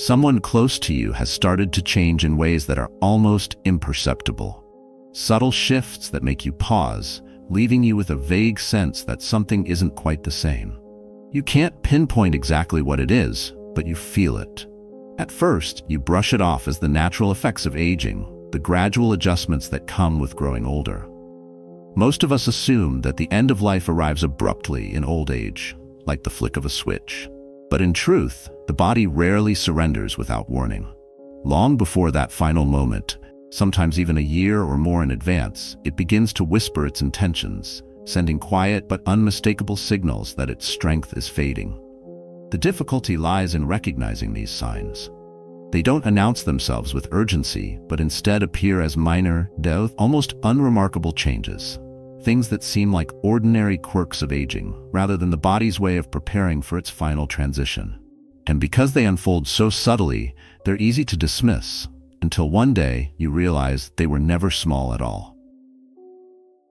Someone close to you has started to change in ways that are almost imperceptible. Subtle shifts that make you pause, leaving you with a vague sense that something isn't quite the same. You can't pinpoint exactly what it is, but you feel it. At first, you brush it off as the natural effects of aging, the gradual adjustments that come with growing older. Most of us assume that the end of life arrives abruptly in old age, like the flick of a switch. But in truth, the body rarely surrenders without warning. Long before that final moment, sometimes even a year or more in advance, it begins to whisper its intentions, sending quiet but unmistakable signals that its strength is fading. The difficulty lies in recognizing these signs. They don't announce themselves with urgency, but instead appear as minor, almost unremarkable changes. Things that seem like ordinary quirks of aging, rather than the body's way of preparing for its final transition. And because they unfold so subtly, they're easy to dismiss, until one day you realize they were never small at all.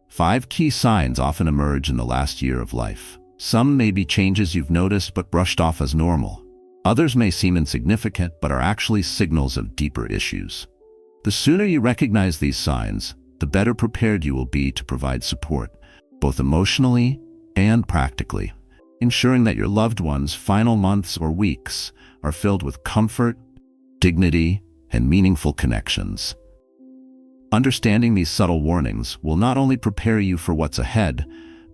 5 key signs often emerge in the last year of life. Some may be changes you've noticed but brushed off as normal. Others may seem insignificant but are actually signals of deeper issues. The sooner you recognize these signs, the better prepared you will be to provide support, both emotionally and practically, ensuring that your loved one's final months or weeks are filled with comfort, dignity, and meaningful connections. Understanding these subtle warnings will not only prepare you for what's ahead,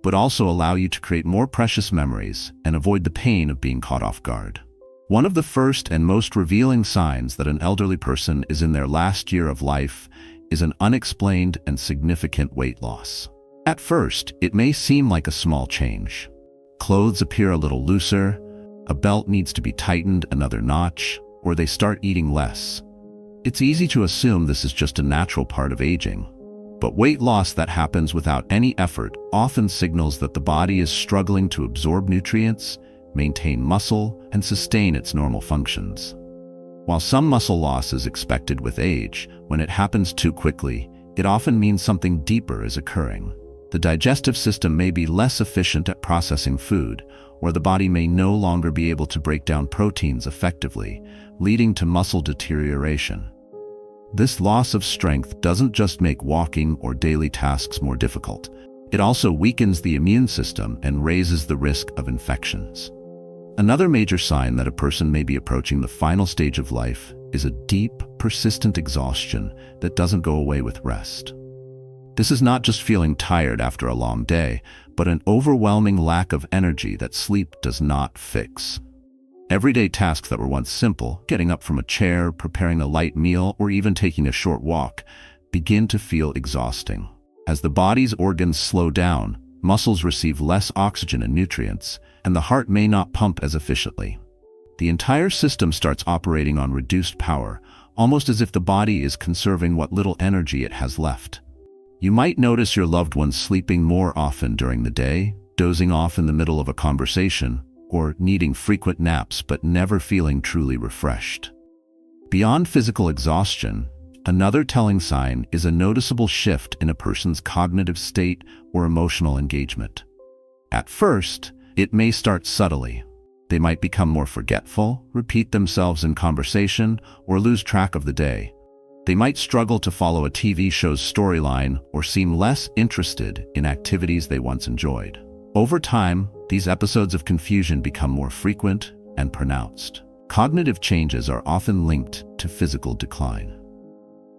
but also allow you to create more precious memories and avoid the pain of being caught off guard. One of the first and most revealing signs that an elderly person is in their last year of life is an unexplained and significant weight loss. At first, it may seem like a small change. Clothes appear a little looser, a belt needs to be tightened another notch, or they start eating less. It's easy to assume this is just a natural part of aging. But weight loss that happens without any effort often signals that the body is struggling to absorb nutrients, maintain muscle, and sustain its normal functions. While some muscle loss is expected with age, when it happens too quickly, it often means something deeper is occurring. The digestive system may be less efficient at processing food, or the body may no longer be able to break down proteins effectively, leading to muscle deterioration. This loss of strength doesn't just make walking or daily tasks more difficult. It also weakens the immune system and raises the risk of infections. Another major sign that a person may be approaching the final stage of life is a deep, persistent exhaustion that doesn't go away with rest. This is not just feeling tired after a long day, but an overwhelming lack of energy that sleep does not fix. Everyday tasks that were once simple, getting up from a chair, preparing a light meal, or even taking a short walk, begin to feel exhausting. As the body's organs slow down, muscles receive less oxygen and nutrients, and the heart may not pump as efficiently. The entire system starts operating on reduced power, almost as if the body is conserving what little energy it has left. You might notice your loved ones sleeping more often during the day, dozing off in the middle of a conversation, or needing frequent naps but never feeling truly refreshed. Beyond physical exhaustion, another telling sign is a noticeable shift in a person's cognitive state or emotional engagement. At first, it may start subtly. They might become more forgetful, repeat themselves in conversation, or lose track of the day. They might struggle to follow a TV show's storyline or seem less interested in activities they once enjoyed. Over time, these episodes of confusion become more frequent and pronounced. Cognitive changes are often linked to physical decline.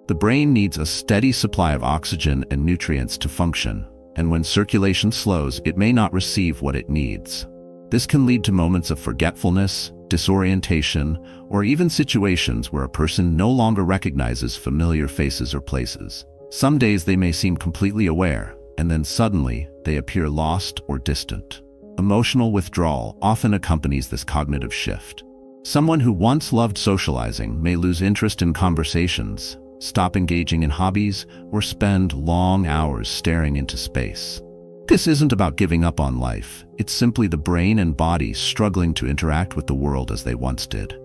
The brain needs a steady supply of oxygen and nutrients to function, and when circulation slows, it may not receive what it needs. This can lead to moments of forgetfulness, disorientation, or even situations where a person no longer recognizes familiar faces or places. Some days they may seem completely aware, and then suddenly they appear lost or distant. Emotional withdrawal often accompanies this cognitive shift. Someone who once loved socializing may lose interest in conversations, stop engaging in hobbies, or spend long hours staring into space. This isn't about giving up on life. It's simply the brain and body struggling to interact with the world as they once did.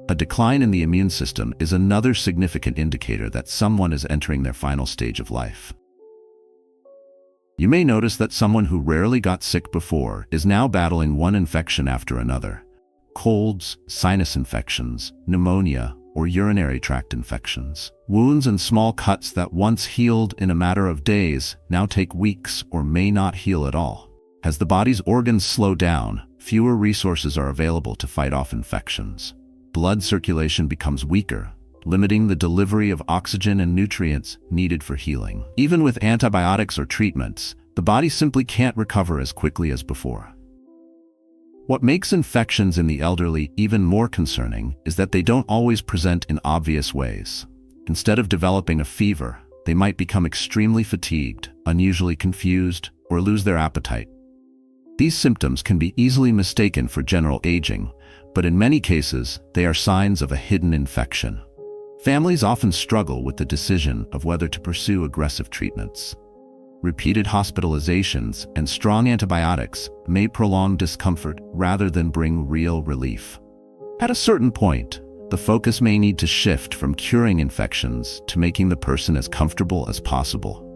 A decline in the immune system is another significant indicator that someone is entering their final stage of life. You may notice that someone who rarely got sick before is now battling one infection after another. colds, sinus infections, pneumonia, or urinary tract infections. Wounds and small cuts that once healed in a matter of days now take weeks or may not heal at all. As the body's organs slow down, fewer resources are available to fight off infections. Blood circulation becomes weaker, limiting the delivery of oxygen and nutrients needed for healing. Even with antibiotics or treatments, the body simply can't recover as quickly as before. What makes infections in the elderly even more concerning is that they don't always present in obvious ways. Instead of developing a fever, they might become extremely fatigued, unusually confused, or lose their appetite. These symptoms can be easily mistaken for general aging, but in many cases, they are signs of a hidden infection. Families often struggle with the decision of whether to pursue aggressive treatments. Repeated hospitalizations and strong antibiotics may prolong discomfort rather than bring real relief. At a certain point, the focus may need to shift from curing infections to making the person as comfortable as possible.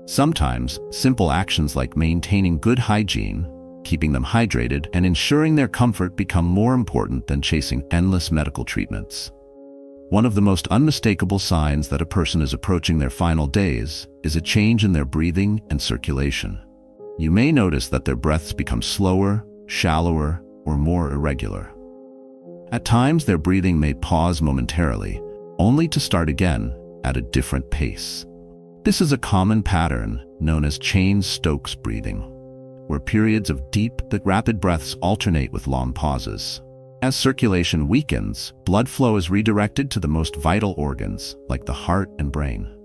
Sometimes, simple actions like maintaining good hygiene, keeping them hydrated, and ensuring their comfort become more important than chasing endless medical treatments. One of the most unmistakable signs that a person is approaching their final days is a change in their breathing and circulation. You may notice that their breaths become slower, shallower, or more irregular. At times, their breathing may pause momentarily, only to start again at a different pace. This is a common pattern known as Cheyne-Stokes breathing, where periods of deep, rapid breaths alternate with long pauses. As circulation weakens, blood flow is redirected to the most vital organs, like the heart and brain.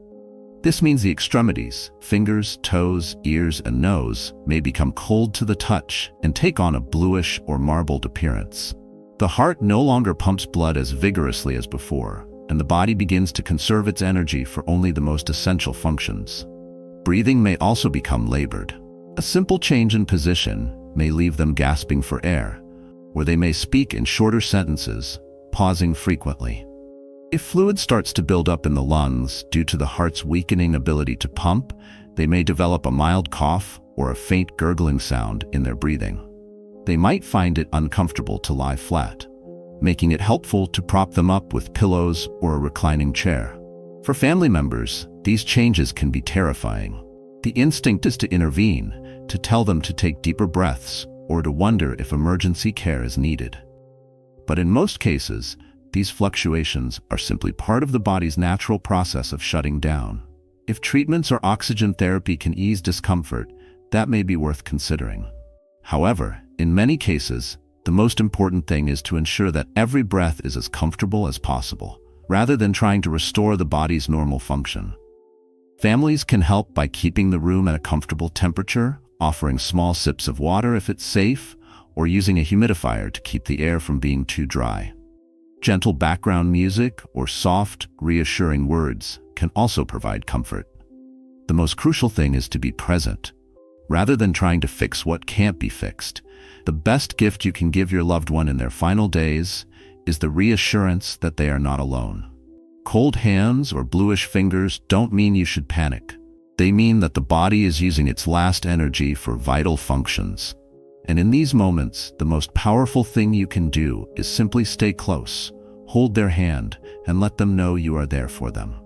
This means the extremities, fingers, toes, ears, and nose, may become cold to the touch and take on a bluish or marbled appearance. The heart no longer pumps blood as vigorously as before, and the body begins to conserve its energy for only the most essential functions. Breathing may also become labored. A simple change in position may leave them gasping for air, or they may speak in shorter sentences, pausing frequently. If fluid starts to build up in the lungs due to the heart's weakening ability to pump, they may develop a mild cough or a faint gurgling sound in their breathing. They might find it uncomfortable to lie flat, making it helpful to prop them up with pillows or a reclining chair. For family members, these changes can be terrifying. The instinct is to intervene, to tell them to take deeper breaths, or to wonder if emergency care is needed. But in most cases, these fluctuations are simply part of the body's natural process of shutting down. If treatments or oxygen therapy can ease discomfort, that may be worth considering. However, in many cases, the most important thing is to ensure that every breath is as comfortable as possible, rather than trying to restore the body's normal function. Families can help by keeping the room at a comfortable temperature, offering small sips of water if it's safe, or using a humidifier to keep the air from being too dry. Gentle background music or soft, reassuring words can also provide comfort. The most crucial thing is to be present. Rather than trying to fix what can't be fixed, the best gift you can give your loved one in their final days is the reassurance that they are not alone. Cold hands or bluish fingers don't mean you should panic. They mean that the body is using its last energy for vital functions. And in these moments, the most powerful thing you can do is simply stay close, hold their hand, and let them know you are there for them.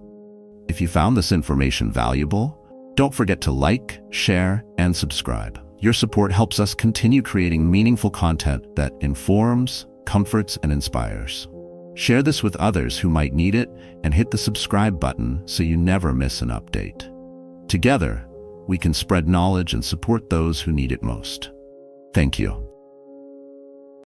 If you found this information valuable, don't forget to like, share, and subscribe. Your support helps us continue creating meaningful content that informs, comforts, and inspires. Share this with others who might need it, and hit the subscribe button so you never miss an update. Together, we can spread knowledge and support those who need it most. Thank you.